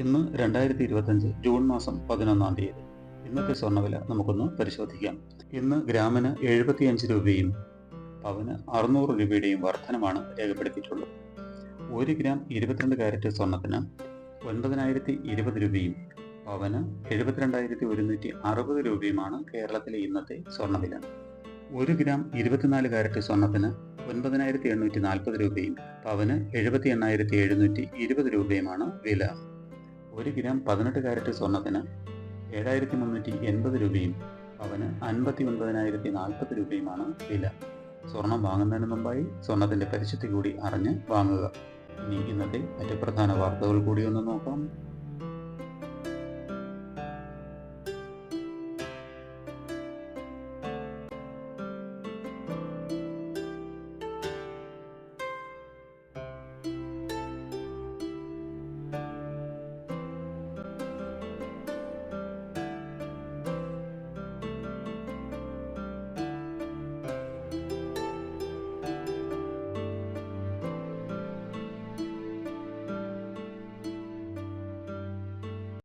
ഇന്ന് 2025 ജൂൺ മാസം 11-ാം തീയതി. ഇന്നത്തെ സ്വർണ്ണവില നമുക്കൊന്ന് പരിശോധിക്കാം. ഇന്ന് ഗ്രാമിന് 75 രൂപയും പവന് 600 രൂപയുടെയും വർധനമാണ് രേഖപ്പെടുത്തിയിട്ടുള്ളത്. 1 ഗ്രാം 22 കാരറ്റ് സ്വർണത്തിന് 9,020 രൂപയും പവന് 72,160 രൂപയുമാണ് കേരളത്തിലെ ഇന്നത്തെ സ്വർണ്ണവില. 1 ഗ്രാം 24 കാരറ്റ് സ്വർണത്തിന് 9,840 രൂപയും പവന് 78,720 രൂപയുമാണ് വില. 1 ഗ്രാം 18 കാരറ്റ് സ്വർണത്തിന് 7,380 രൂപയും പവന് 59,040 രൂപയുമാണ് വില. സ്വർണം വാങ്ങുന്നതിന് മുമ്പായി സ്വർണത്തിന്റെ പരിശുദ്ധി കൂടി അറിഞ്ഞ് വാങ്ങുക. ഇനി ഇന്നത്തെ മറ്റ് പ്രധാന വാർത്തകൾ കൂടി ഒന്ന് നോക്കാം.